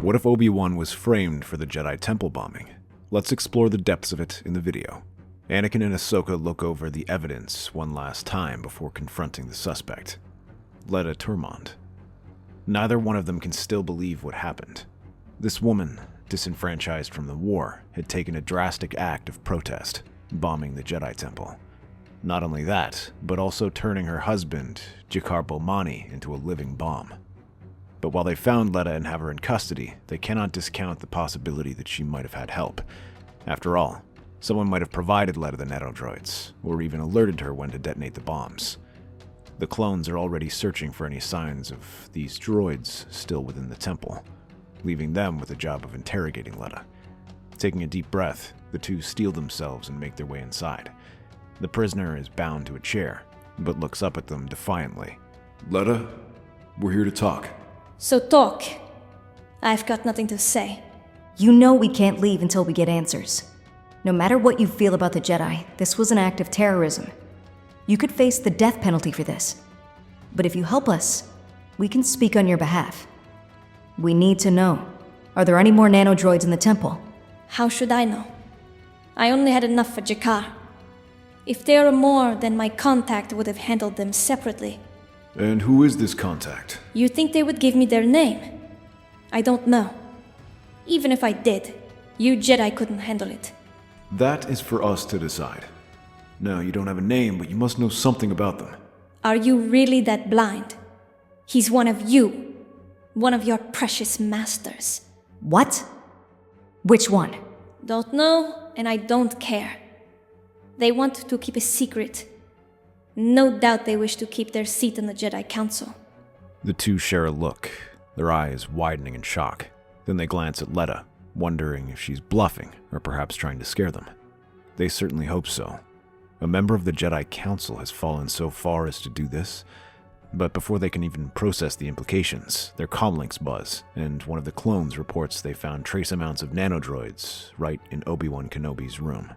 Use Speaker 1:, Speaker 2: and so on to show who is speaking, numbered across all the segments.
Speaker 1: What if Obi-Wan was framed for the Jedi Temple Bombing? Let's explore the depths of it in the video. Anakin and Ahsoka look over the evidence one last time before confronting the suspect, Letta Turmond. Neither one of them can still believe what happened. This woman, disenfranchised from the war, had taken a drastic act of protest, bombing the Jedi Temple. Not only that, but also turning her husband, Jackar Bowmani, into a living bomb. But while they found Letta and have her in custody, they cannot discount the possibility that she might have had help. After all, someone might have provided Letta the nanodroids, or even alerted her when to detonate the bombs. The clones are already searching for any signs of these droids still within the temple, leaving them with the job of interrogating Letta. Taking a deep breath, the two steel themselves and make their way inside. The prisoner is bound to a chair, but looks up at them defiantly.
Speaker 2: Letta, we're here to talk.
Speaker 3: So talk. I've got nothing to say.
Speaker 4: You know we can't leave until we get answers. No matter what you feel about the Jedi, this was an act of terrorism. You could face the death penalty for this. But if you help us, we can speak on your behalf. We need to know. Are there any more nanodroids in the temple?
Speaker 3: How should I know? I only had enough for Jackar. If there are more, then my contact would have handled them separately.
Speaker 2: And who is this contact?
Speaker 3: You think they would give me their name? I don't know. Even if I did, you Jedi couldn't handle it.
Speaker 2: That is for us to decide. No, you don't have a name, but you must know something about them.
Speaker 3: Are you really that blind? He's one of you. One of your precious masters.
Speaker 4: What? Which one?
Speaker 3: Don't know, and I don't care. They want to keep a secret. No doubt they wish to keep their seat in the Jedi Council.
Speaker 1: The two share a look, their eyes widening in shock. Then they glance at Letta, wondering if she's bluffing or perhaps trying to scare them. They certainly hope so. A member of the Jedi Council has fallen so far as to do this. But before they can even process the implications, their comlinks buzz, and one of the clones reports they found trace amounts of nanodroids right in Obi-Wan Kenobi's room.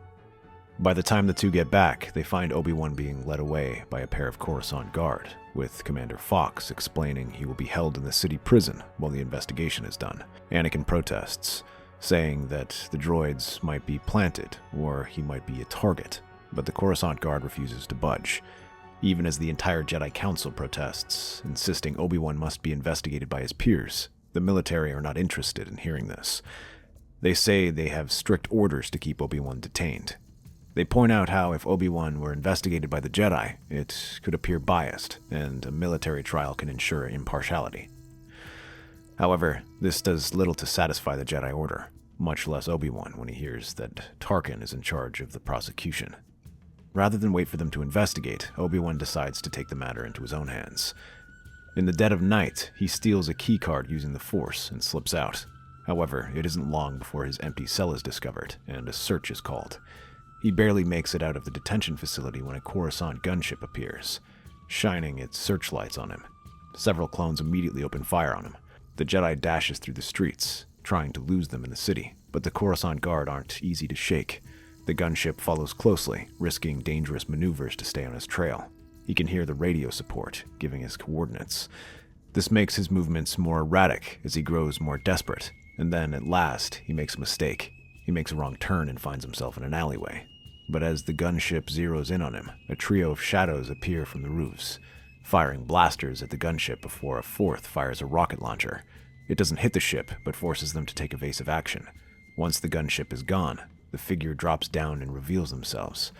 Speaker 1: By the time the two get back, they find Obi-Wan being led away by a pair of Coruscant guard, with Commander Fox explaining he will be held in the city prison while the investigation is done. Anakin protests, saying that the droids might be planted, or he might be a target, but the Coruscant guard refuses to budge, even as the entire Jedi Council protests, insisting Obi-Wan must be investigated by his peers. The military are not interested in hearing this. They say they have strict orders to keep Obi-Wan detained. They point out how if Obi-Wan were investigated by the Jedi, it could appear biased, and a military trial can ensure impartiality. However, this does little to satisfy the Jedi Order, much less Obi-Wan when he hears that Tarkin is in charge of the prosecution. Rather than wait for them to investigate, Obi-Wan decides to take the matter into his own hands. In the dead of night, he steals a keycard using the Force and slips out. However, it isn't long before his empty cell is discovered, and a search is called. He barely makes it out of the detention facility when a Coruscant gunship appears, shining its searchlights on him. Several clones immediately open fire on him. The Jedi dashes through the streets, trying to lose them in the city, but the Coruscant guard aren't easy to shake. The gunship follows closely, risking dangerous maneuvers to stay on his trail. He can hear the radio support, giving his coordinates. This makes his movements more erratic as he grows more desperate, and then, at last, he makes a mistake. He makes a wrong turn and finds himself in an alleyway. But as the gunship zeroes in on him, a trio of shadows appear from the roofs, firing blasters at the gunship before a fourth fires a rocket launcher. It doesn't hit the ship, but forces them to take evasive action. Once the gunship is gone, the figure drops down and reveals themselves.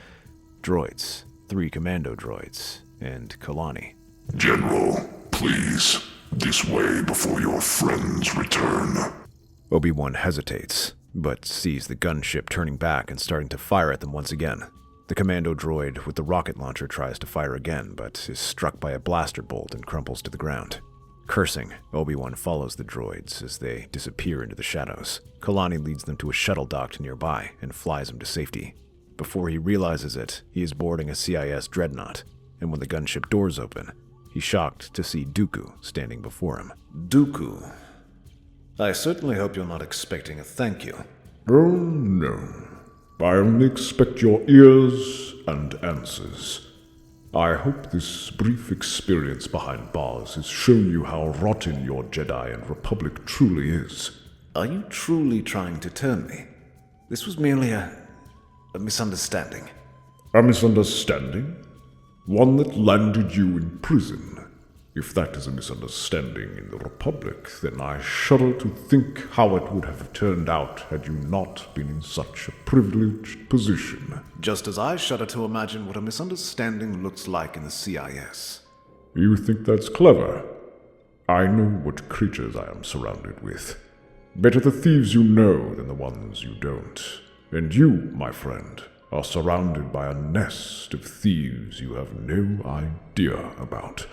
Speaker 1: Droids, 3 commando droids, and Kalani.
Speaker 5: General, please, this way before your friends return.
Speaker 1: Obi-Wan hesitates, but sees the gunship turning back and starting to fire at them once again. The commando droid with the rocket launcher tries to fire again, but is struck by a blaster bolt and crumples to the ground. Cursing, Obi-Wan follows the droids as they disappear into the shadows. Kalani leads them to a shuttle docked nearby and flies him to safety. Before he realizes it, he is boarding a CIS dreadnought, and when the gunship doors open, he's shocked to see Dooku standing before him.
Speaker 2: Dooku. I certainly hope you're not expecting a thank you.
Speaker 5: Oh, no. I only expect your ears and answers. I hope this brief experience behind bars has shown you how rotten your Jedi and Republic truly is.
Speaker 2: Are you truly trying to turn me? This was merely a misunderstanding.
Speaker 5: A misunderstanding? One that landed you in prison. If that is a misunderstanding in the Republic, then I shudder to think how it would have turned out had you not been in such a privileged position.
Speaker 2: Just as I shudder to imagine what a misunderstanding looks like in the CIS.
Speaker 5: You think that's clever? I know what creatures I am surrounded with. Better the thieves you know than the ones you don't. And you, my friend, are surrounded by a nest of thieves you have no idea about.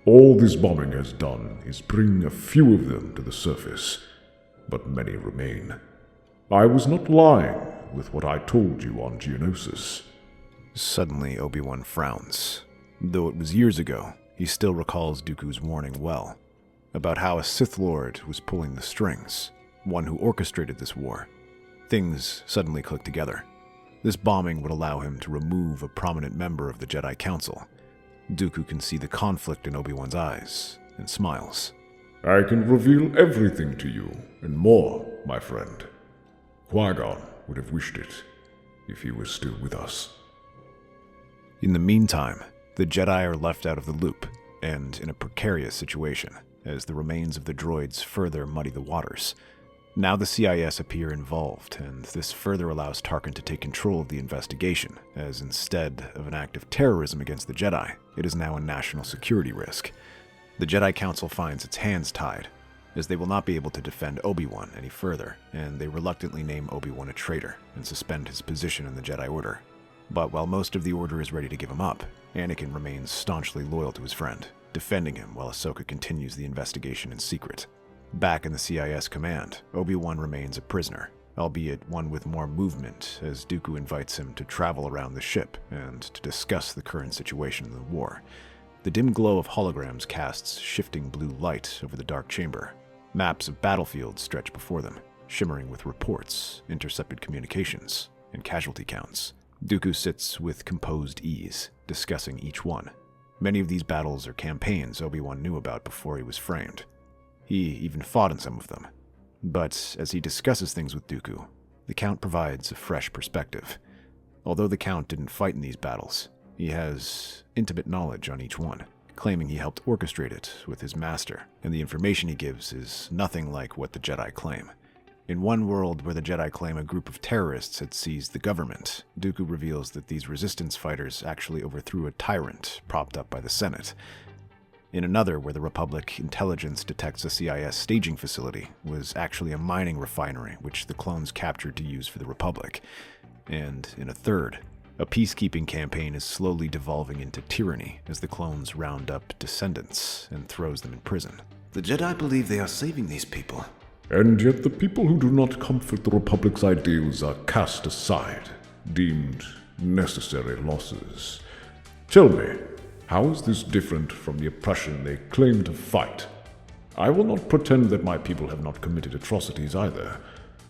Speaker 5: All this bombing has done is bring a few of them to the surface, but many remain. I was not lying with what I told you on Geonosis.
Speaker 1: Suddenly, Obi-Wan frowns. Though it was years ago, he still recalls Dooku's warning well, about how a Sith Lord was pulling the strings, one who orchestrated this war. Things suddenly click together. This bombing would allow him to remove a prominent member of the Jedi Council. Dooku can see the conflict in Obi-Wan's eyes, and smiles.
Speaker 5: I can reveal everything to you, and more, my friend. Qui-Gon would have wished it, if he was still with us.
Speaker 1: In the meantime, the Jedi are left out of the loop, and in a precarious situation, as the remains of the droids further muddy the waters. Now the CIS appear involved, and this further allows Tarkin to take control of the investigation, as instead of an act of terrorism against the Jedi, it is now a national security risk. The Jedi Council finds its hands tied, as they will not be able to defend Obi-Wan any further, and they reluctantly name Obi-Wan a traitor and suspend his position in the Jedi Order. But while most of the Order is ready to give him up, Anakin remains staunchly loyal to his friend, defending him while Ahsoka continues the investigation in secret. Back in the CIS command, Obi-Wan remains a prisoner, albeit one with more movement, as Dooku invites him to travel around the ship and to discuss the current situation in the war. The dim glow of holograms casts shifting blue light over the dark chamber. Maps of battlefields stretch before them, shimmering with reports, intercepted communications, and casualty counts. Dooku sits with composed ease, discussing each one. Many of these battles are campaigns Obi-Wan knew about before he was framed. He even fought in some of them. But as he discusses things with Dooku, the Count provides a fresh perspective. Although the Count didn't fight in these battles, he has intimate knowledge on each one, claiming he helped orchestrate it with his master, and the information he gives is nothing like what the Jedi claim. In one world where the Jedi claim a group of terrorists had seized the government, Dooku reveals that these resistance fighters actually overthrew a tyrant propped up by the Senate. In another, where the Republic intelligence detects a CIS staging facility, was actually a mining refinery which the clones captured to use for the Republic. And in a third, a peacekeeping campaign is slowly devolving into tyranny as the clones round up descendants and throws them in prison.
Speaker 2: The Jedi believe they are saving these people.
Speaker 5: And yet the people who do not comfort the Republic's ideals are cast aside, deemed necessary losses. Tell me, how is this different from the oppression they claim to fight? I will not pretend that my people have not committed atrocities either.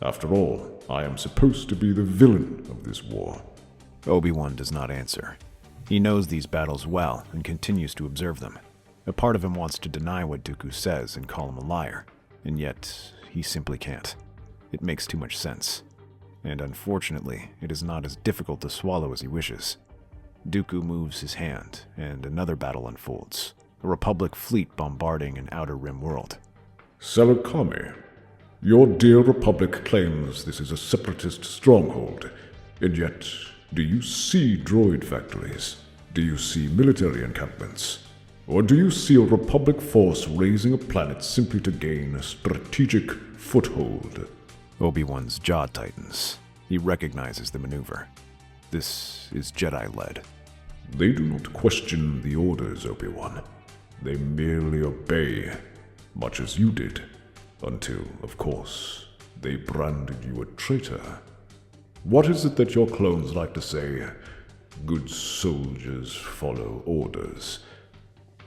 Speaker 5: After all, I am supposed to be the villain of this war.
Speaker 1: Obi-Wan does not answer. He knows these battles well and continues to observe them. A part of him wants to deny what Dooku says and call him a liar, and yet he simply can't. It makes too much sense. And unfortunately, it is not as difficult to swallow as he wishes. Dooku moves his hand, and another battle unfolds. A Republic fleet bombarding an Outer Rim world.
Speaker 5: Salakami, your dear Republic claims this is a separatist stronghold, and yet, do you see droid factories? Do you see military encampments? Or do you see a Republic force raising a planet simply to gain a strategic foothold?
Speaker 1: Obi-Wan's jaw tightens. He recognizes the maneuver. This is Jedi-led.
Speaker 5: They do not question the orders, Obi-Wan. They merely obey, much as you did, until, of course, they branded you a traitor. What is it that your clones like to say? Good soldiers follow orders.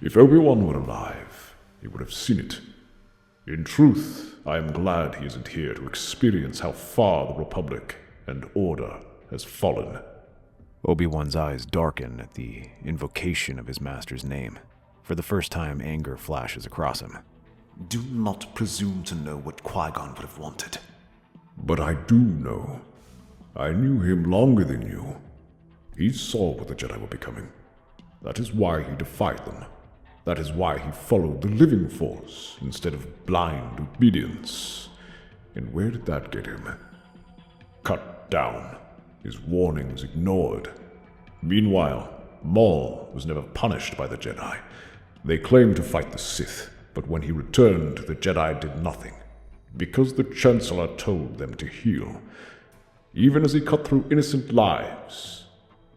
Speaker 5: If Obi-Wan were alive, he would have seen it. In truth, I am glad he isn't here to experience how far the Republic and Order has fallen.
Speaker 1: Obi-Wan's eyes darken at the invocation of his master's name. For the first time, anger flashes across him.
Speaker 2: Do not presume to know what Qui-Gon would have wanted.
Speaker 5: But I do know. I knew him longer than you. He saw what the Jedi were becoming. That is why he defied them. That is why he followed the living force instead of blind obedience. And where did that get him? Cut down. His warnings ignored. Meanwhile, Maul was never punished by the Jedi. They claimed to fight the Sith, but when he returned, the Jedi did nothing. Because the Chancellor told them to heal. Even as he cut through innocent lives.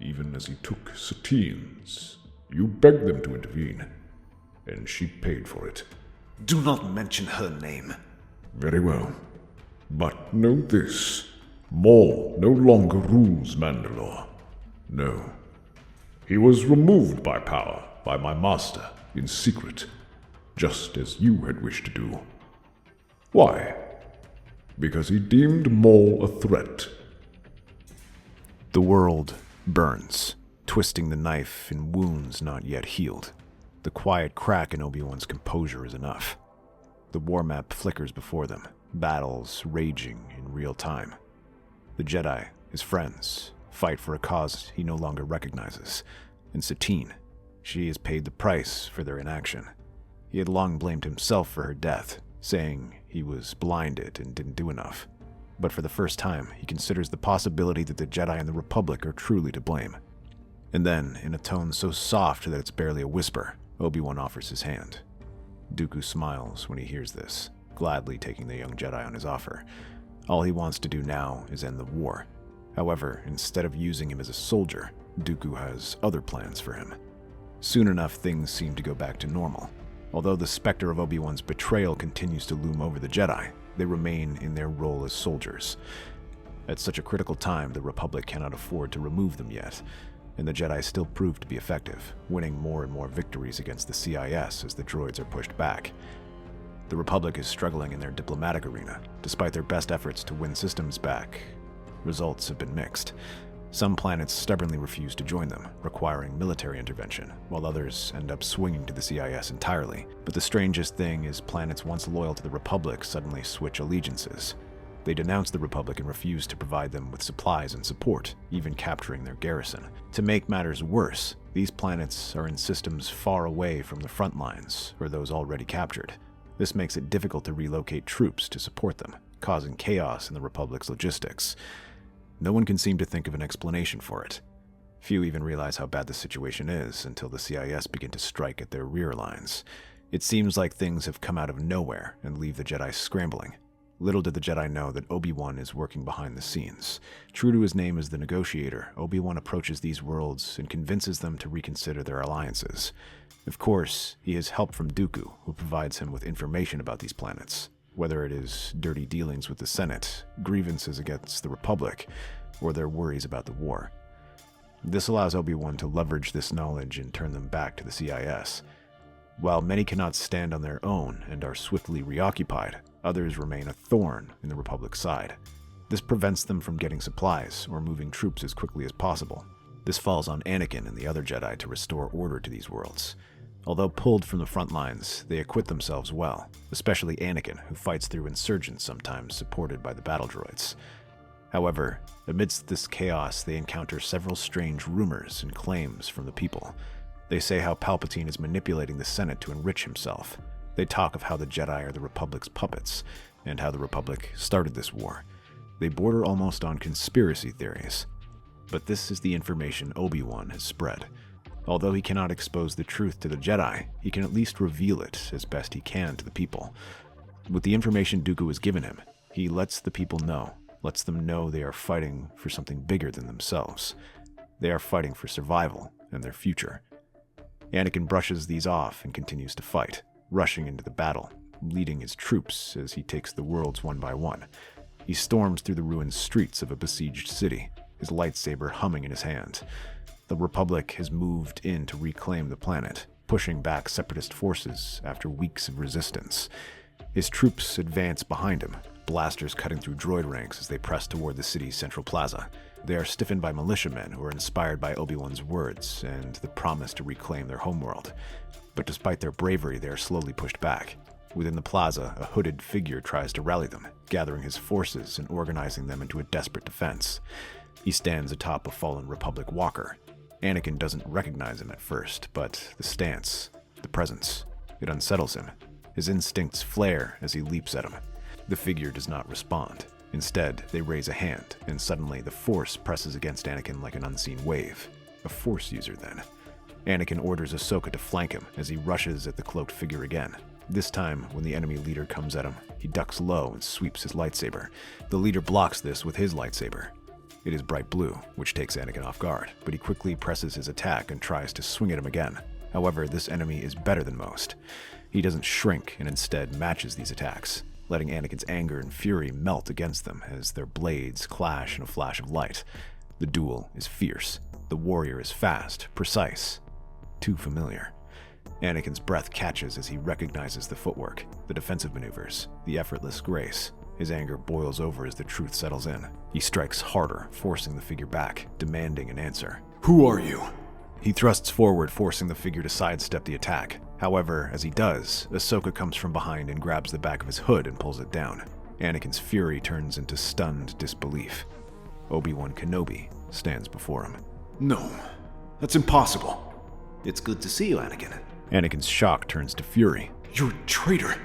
Speaker 5: Even as he took Satine's. You begged them to intervene. And she paid for it.
Speaker 2: Do not mention her name.
Speaker 5: Very well. But know this. Maul no longer rules Mandalore. No. He was removed by power, by my master, in secret. Just as you had wished to do. Why? Because he deemed Maul a threat.
Speaker 1: The world burns, twisting the knife in wounds not yet healed. The quiet crack in Obi-Wan's composure is enough. The war map flickers before them, battles raging in real time. The Jedi, his friends, fight for a cause he no longer recognizes. And Satine, she has paid the price for their inaction. He had long blamed himself for her death, saying he was blinded and didn't do enough. But for the first time, he considers the possibility that the Jedi and the Republic are truly to blame. And then, in a tone so soft that it's barely a whisper, Obi-Wan offers his hand. Dooku smiles when he hears this, gladly taking the young Jedi on his offer. All he wants to do now is end the war. However, instead of using him as a soldier, Dooku has other plans for him. Soon enough, things seem to go back to normal. Although the specter of Obi-Wan's betrayal continues to loom over the Jedi, they remain in their role as soldiers. At such a critical time, the Republic cannot afford to remove them yet, and the Jedi still prove to be effective, winning more and more victories against the CIS as the droids are pushed back. The Republic is struggling in their diplomatic arena. Despite their best efforts to win systems back, results have been mixed. Some planets stubbornly refuse to join them, requiring military intervention, while others end up swinging to the CIS entirely. But the strangest thing is planets once loyal to the Republic suddenly switch allegiances. They denounce the Republic and refuse to provide them with supplies and support, even capturing their garrison. To make matters worse, these planets are in systems far away from the front lines, or those already captured. This makes it difficult to relocate troops to support them, causing chaos in the Republic's logistics. No one can seem to think of an explanation for it. Few even realize how bad the situation is until the CIS begin to strike at their rear lines. It seems like things have come out of nowhere and leave the Jedi scrambling. Little did the Jedi know that Obi-Wan is working behind the scenes. True to his name as the negotiator, Obi-Wan approaches these worlds and convinces them to reconsider their alliances. Of course, he has help from Dooku, who provides him with information about these planets, whether it is dirty dealings with the Senate, grievances against the Republic, or their worries about the war. This allows Obi-Wan to leverage this knowledge and turn them back to the CIS. While many cannot stand on their own and are swiftly reoccupied, others remain a thorn in the Republic's side. This prevents them from getting supplies or moving troops as quickly as possible. This falls on Anakin and the other Jedi to restore order to these worlds. Although pulled from the front lines, they acquit themselves well, especially Anakin, who fights through insurgents sometimes supported by the battle droids. However, amidst this chaos, they encounter several strange rumors and claims from the people. They say how Palpatine is manipulating the Senate to enrich himself. They talk of how the Jedi are the Republic's puppets, and how the Republic started this war. They border almost on conspiracy theories. But this is the information Obi-Wan has spread. Although he cannot expose the truth to the Jedi, he can at least reveal it as best he can to the people. With the information Dooku has given him, he lets the people know, lets them know they are fighting for something bigger than themselves. They are fighting for survival and their future. Anakin brushes these off and continues to fight, rushing into the battle, leading his troops as he takes the worlds one by one. He storms through the ruined streets of a besieged city, his lightsaber humming in his hand. The Republic has moved in to reclaim the planet, pushing back separatist forces after weeks of resistance. His troops advance behind him, blasters cutting through droid ranks as they press toward the city's central plaza. They are stiffened by militiamen who are inspired by Obi-Wan's words and the promise to reclaim their homeworld. But despite their bravery, they are slowly pushed back. Within the plaza, a hooded figure tries to rally them, gathering his forces and organizing them into a desperate defense. He stands atop a fallen Republic walker. Anakin doesn't recognize him at first, but the stance, the presence, it unsettles him. His instincts flare as he leaps at him. The figure does not respond. Instead, they raise a hand, and suddenly the Force presses against Anakin like an unseen wave. A Force user, then. Anakin orders Ahsoka to flank him as he rushes at the cloaked figure again. This time, when the enemy leader comes at him, he ducks low and sweeps his lightsaber. The leader blocks this with his lightsaber. It is bright blue, which takes Anakin off guard, but he quickly presses his attack and tries to swing at him again. However, this enemy is better than most. He doesn't shrink and instead matches these attacks, letting Anakin's anger and fury melt against them as their blades clash in a flash of light. The duel is fierce. The warrior is fast, precise, too familiar. Anakin's breath catches as he recognizes the footwork, the defensive maneuvers, the effortless grace. His anger boils over as the truth settles in. He strikes harder, forcing the figure back, demanding an answer.
Speaker 2: Who are you?
Speaker 1: He thrusts forward, forcing the figure to sidestep the attack. However, as he does, Ahsoka comes from behind and grabs the back of his hood and pulls it down. Anakin's fury turns into stunned disbelief. Obi-Wan Kenobi stands before him.
Speaker 2: No, that's impossible.
Speaker 6: It's good to see you, Anakin.
Speaker 1: Anakin's shock turns to fury.
Speaker 2: You're a traitor.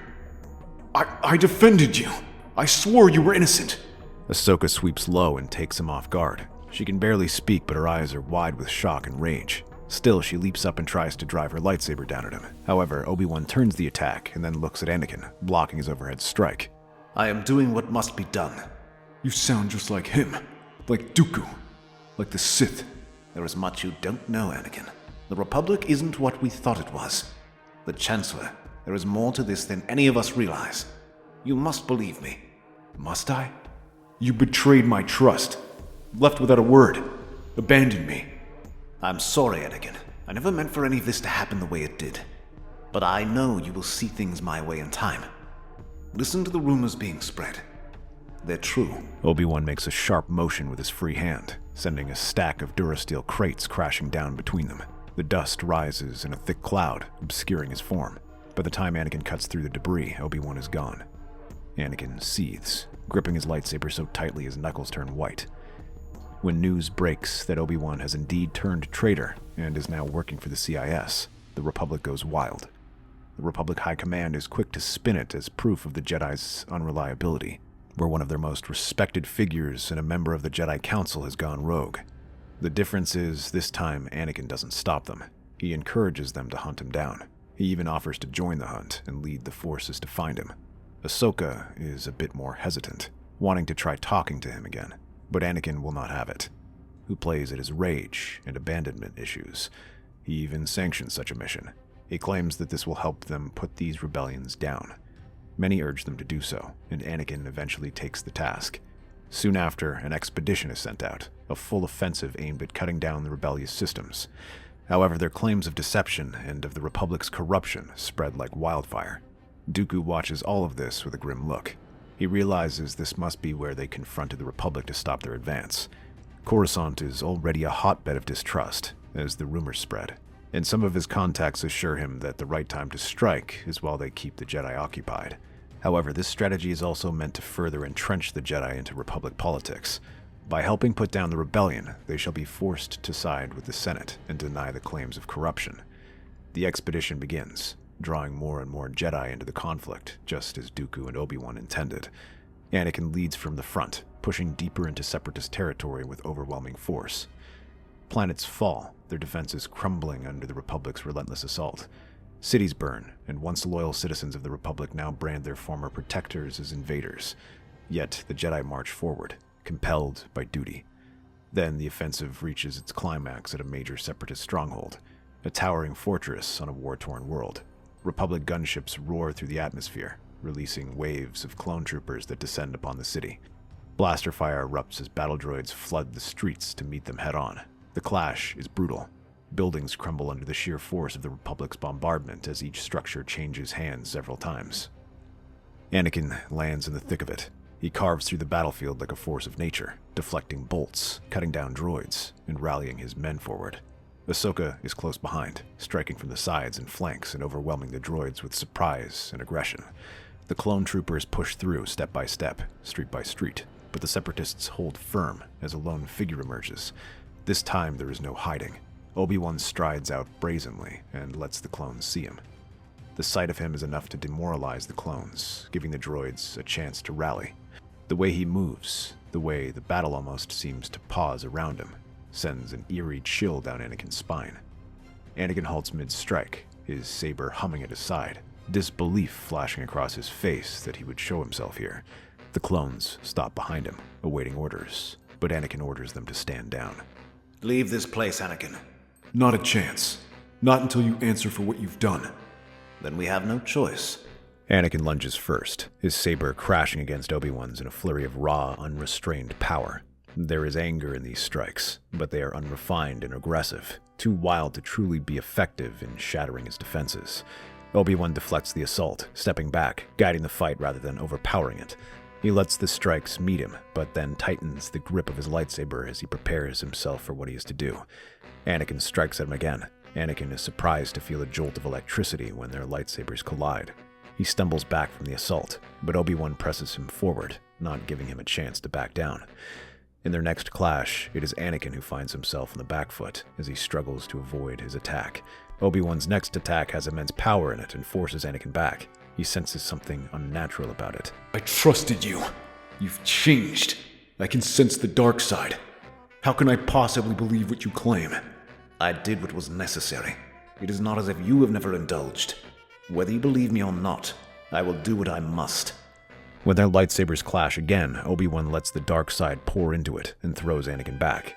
Speaker 2: I defended you. I swore you were innocent.
Speaker 1: Ahsoka sweeps low and takes him off guard. She can barely speak, but her eyes are wide with shock and rage. Still, she leaps up and tries to drive her lightsaber down at him. However, Obi-Wan turns the attack and then looks at Anakin, blocking his overhead strike.
Speaker 6: I am doing what must be done.
Speaker 2: You sound just like him. Like Dooku. Like the Sith.
Speaker 6: There is much you don't know, Anakin. The Republic isn't what we thought it was. The Chancellor, there is more to this than any of us realize. You must believe me.
Speaker 2: Must I? You betrayed my trust. Left without a word. Abandoned me.
Speaker 6: I'm sorry, Anakin. I never meant for any of this to happen the way it did. But I know you will see things my way in time. Listen to the rumors being spread. They're true.
Speaker 1: Obi-Wan makes a sharp motion with his free hand, sending a stack of Durasteel crates crashing down between them. The dust rises in a thick cloud, obscuring his form. By the time Anakin cuts through the debris, Obi-Wan is gone. Anakin seethes, gripping his lightsaber so tightly his knuckles turn white. When news breaks that Obi-Wan has indeed turned traitor and is now working for the CIS, the Republic goes wild. The Republic High Command is quick to spin it as proof of the Jedi's unreliability, where one of their most respected figures and a member of the Jedi Council has gone rogue. The difference is, this time Anakin doesn't stop them. He encourages them to hunt him down. He even offers to join the hunt and lead the forces to find him. Ahsoka is a bit more hesitant, wanting to try talking to him again, but Anakin will not have it. Who plays at his rage and abandonment issues. He even sanctions such a mission. He claims that this will help them put these rebellions down. Many urge them to do so, and Anakin eventually takes the task. Soon after, an expedition is sent out, a full offensive aimed at cutting down the rebellious systems. However, their claims of deception and of the Republic's corruption spread like wildfire. Dooku watches all of this with a grim look. He realizes this must be where they confronted the Republic to stop their advance. Coruscant is already a hotbed of distrust, as the rumors spread, and some of his contacts assure him that the right time to strike is while they keep the Jedi occupied. However, this strategy is also meant to further entrench the Jedi into Republic politics. By helping put down the rebellion, they shall be forced to side with the Senate and deny the claims of corruption. The expedition begins, drawing more and more Jedi into the conflict, just as Dooku and Obi-Wan intended. Anakin leads from the front, pushing deeper into Separatist territory with overwhelming force. Planets fall, their defenses crumbling under the Republic's relentless assault. Cities burn, and once loyal citizens of the Republic now brand their former protectors as invaders. Yet the Jedi march forward, compelled by duty. Then the offensive reaches its climax at a major Separatist stronghold, a towering fortress on a war-torn world. Republic gunships roar through the atmosphere, releasing waves of clone troopers that descend upon the city. Blaster fire erupts as battle droids flood the streets to meet them head-on. The clash is brutal. Buildings crumble under the sheer force of the Republic's bombardment as each structure changes hands several times. Anakin lands in the thick of it. He carves through the battlefield like a force of nature, deflecting bolts, cutting down droids, and rallying his men forward. Ahsoka is close behind, striking from the sides and flanks and overwhelming the droids with surprise and aggression. The clone troopers push through step by step, street by street, but the Separatists hold firm as a lone figure emerges. This time there is no hiding. Obi-Wan strides out brazenly and lets the clones see him. The sight of him is enough to demoralize the clones, giving the droids a chance to rally. The way he moves, the way the battle almost seems to pause around him, sends an eerie chill down Anakin's spine. Anakin halts mid-strike, his saber humming at his side, disbelief flashing across his face that he would show himself here. The clones stop behind him, awaiting orders, but Anakin orders them to stand down.
Speaker 6: Leave this place, Anakin.
Speaker 2: Not a chance. Not until you answer for what you've done.
Speaker 6: Then we have no choice.
Speaker 1: Anakin lunges first, his saber crashing against Obi-Wan's in a flurry of raw, unrestrained power. There is anger in these strikes, but they are unrefined and aggressive, too wild to truly be effective in shattering his defenses. Obi-Wan deflects the assault, stepping back, guiding the fight rather than overpowering it. He lets the strikes meet him, but then tightens the grip of his lightsaber as he prepares himself for what he is to do. Anakin strikes at him again. Anakin is surprised to feel a jolt of electricity when their lightsabers collide. He stumbles back from the assault, but Obi-Wan presses him forward, not giving him a chance to back down. In their next clash, it is Anakin who finds himself on the back foot as he struggles to avoid his attack. Obi-Wan's next attack has immense power in it and forces Anakin back. He senses something unnatural about it.
Speaker 2: I trusted you. You've changed. I can sense the dark side. How can I possibly believe what you claim?
Speaker 6: I did what was necessary. It is not as if you have never indulged. Whether you believe me or not, I will do what I must.
Speaker 1: When their lightsabers clash again, Obi-Wan lets the dark side pour into it and throws Anakin back.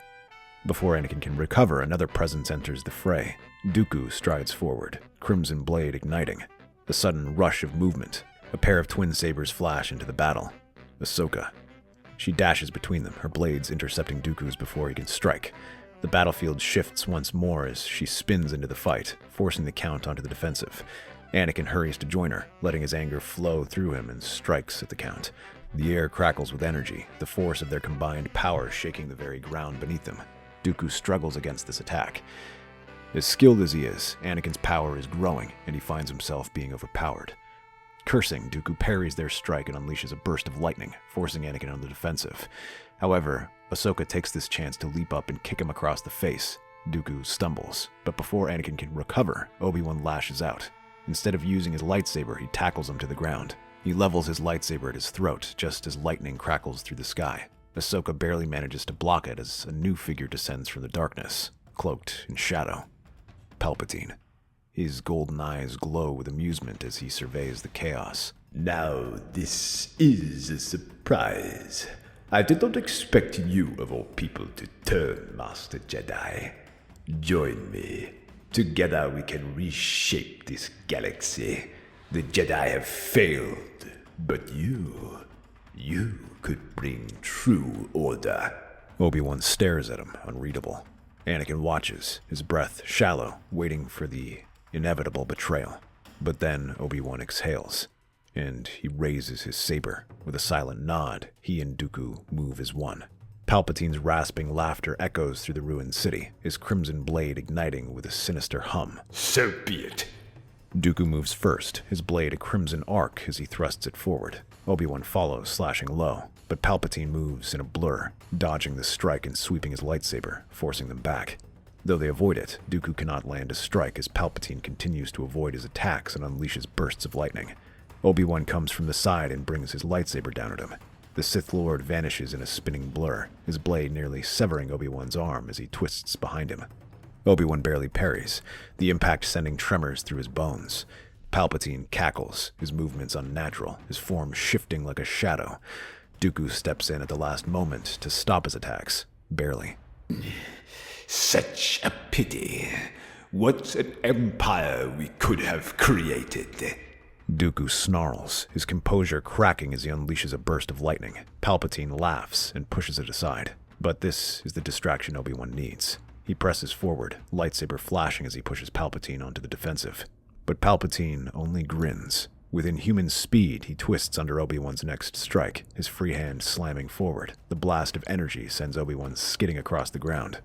Speaker 1: Before Anakin can recover, another presence enters the fray. Dooku strides forward, crimson blade igniting. A sudden rush of movement. A pair of twin sabers flash into the battle. Ahsoka. She dashes between them, her blades intercepting Dooku's before he can strike. The battlefield shifts once more as she spins into the fight, forcing the Count onto the defensive. Anakin hurries to join her, letting his anger flow through him and strikes at the Count. The air crackles with energy, the force of their combined power shaking the very ground beneath them. Dooku struggles against this attack. As skilled as he is, Anakin's power is growing, and he finds himself being overpowered. Cursing, Dooku parries their strike and unleashes a burst of lightning, forcing Anakin on the defensive. However, Ahsoka takes this chance to leap up and kick him across the face. Dooku stumbles, but before Anakin can recover, Obi-Wan lashes out. Instead of using his lightsaber, he tackles him to the ground. He levels his lightsaber at his throat, just as lightning crackles through the sky. Ahsoka barely manages to block it as a new figure descends from the darkness, cloaked in shadow. Palpatine. His golden eyes glow with amusement as he surveys the chaos.
Speaker 7: Now this is a surprise. I did not expect you of all people to turn Master Jedi. Join me. Together we can reshape this galaxy. The Jedi have failed, but you could bring true order.
Speaker 1: Obi-Wan stares at him, unreadable. Anakin watches, his breath shallow, waiting for the inevitable betrayal. But then Obi-Wan exhales, and he raises his saber. With a silent nod, he and Dooku move as one. Palpatine's rasping laughter echoes through the ruined city, his crimson blade igniting with a sinister hum.
Speaker 7: So be it.
Speaker 1: Dooku moves first, his blade a crimson arc as he thrusts it forward. Obi-Wan follows, slashing low, but Palpatine moves in a blur, dodging the strike and sweeping his lightsaber, forcing them back. Though they avoid it, Dooku cannot land a strike as Palpatine continues to avoid his attacks and unleashes bursts of lightning. Obi-Wan comes from the side and brings his lightsaber down at him. The Sith Lord vanishes in a spinning blur, his blade nearly severing Obi-Wan's arm as he twists behind him. Obi-Wan barely parries, the impact sending tremors through his bones. Palpatine cackles, his movements unnatural, his form shifting like a shadow. Dooku steps in at the last moment to stop his attacks, barely.
Speaker 7: Such a pity. What an empire we could have created.
Speaker 1: Dooku snarls, his composure cracking as he unleashes a burst of lightning. Palpatine laughs and pushes it aside. But this is the distraction Obi-Wan needs. He presses forward, lightsaber flashing as he pushes Palpatine onto the defensive. But Palpatine only grins. With inhuman speed, he twists under Obi-Wan's next strike, his free hand slamming forward. The blast of energy sends Obi-Wan skidding across the ground.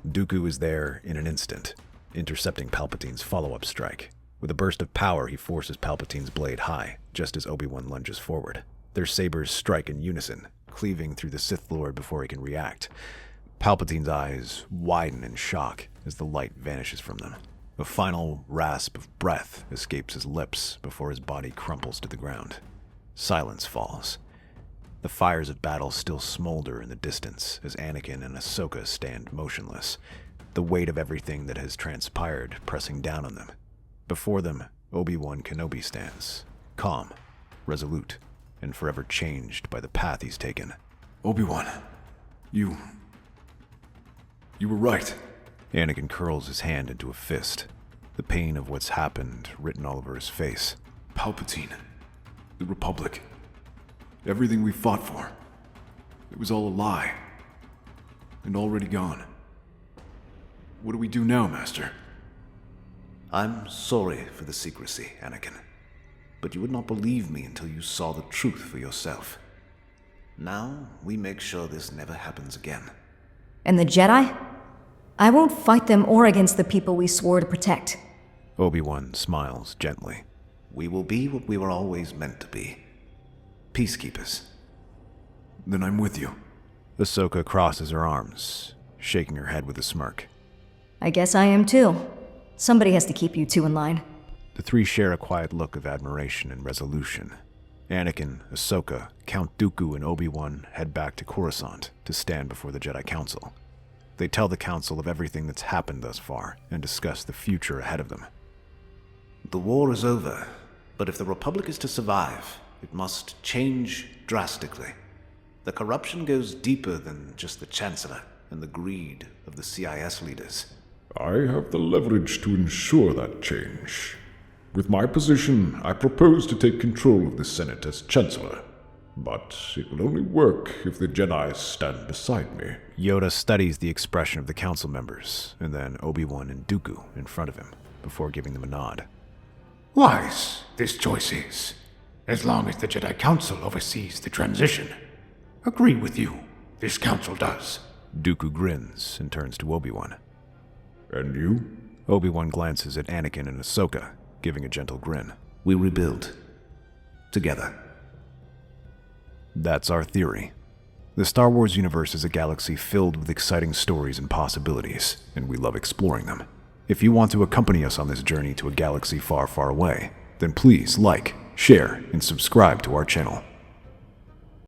Speaker 1: Dooku is there in an instant, intercepting Palpatine's follow-up strike. With a burst of power, he forces Palpatine's blade high, just as Obi-Wan lunges forward. Their sabers strike in unison, cleaving through the Sith Lord before he can react. Palpatine's eyes widen in shock as the light vanishes from them. A final rasp of breath escapes his lips before his body crumples to the ground. Silence falls. The fires of battle still smolder in the distance as Anakin and Ahsoka stand motionless, the weight of everything that has transpired pressing down on them. Before them, Obi-Wan Kenobi stands, calm, resolute, and forever changed by the path he's taken.
Speaker 2: Obi-Wan, you were right.
Speaker 1: Anakin curls his hand into a fist, the pain of what's happened written all over his face.
Speaker 2: Palpatine, the Republic, everything we fought for, it was all a lie, and already gone. What do we do now, Master?
Speaker 6: I'm sorry for the secrecy, Anakin, but you would not believe me until you saw the truth for yourself. Now, we make sure this never happens again.
Speaker 4: And the Jedi? I won't fight them or against the people we swore to protect.
Speaker 1: Obi-Wan smiles gently.
Speaker 6: We will be what we were always meant to be. Peacekeepers.
Speaker 2: Then I'm with you.
Speaker 1: Ahsoka crosses her arms, shaking her head with a smirk.
Speaker 4: I guess I am too. Somebody has to keep you two in line.
Speaker 1: The three share a quiet look of admiration and resolution. Anakin, Ahsoka, Count Dooku, and Obi-Wan head back to Coruscant to stand before the Jedi Council. They tell the Council of everything that's happened thus far and discuss the future ahead of them.
Speaker 6: The war is over, but if the Republic is to survive, it must change drastically. The corruption goes deeper than just the Chancellor and the greed of the CIS leaders.
Speaker 5: I have the leverage to ensure that change. With my position, I propose to take control of the Senate as Chancellor. But it will only work if the Jedi stand beside me.
Speaker 1: Yoda studies the expression of the council members, and then Obi-Wan and Dooku in front of him, before giving them a nod.
Speaker 8: Wise, this choice is, as long as the Jedi Council oversees the transition. Agree with you, this council does.
Speaker 1: Dooku grins and turns to Obi-Wan.
Speaker 5: And you?
Speaker 1: Obi-Wan glances at Anakin and Ahsoka, giving a gentle grin.
Speaker 6: We rebuild. Together.
Speaker 1: That's our theory. The Star Wars universe is a galaxy filled with exciting stories and possibilities, and we love exploring them. If you want to accompany us on this journey to a galaxy far, far away, then please like, share, and subscribe to our channel.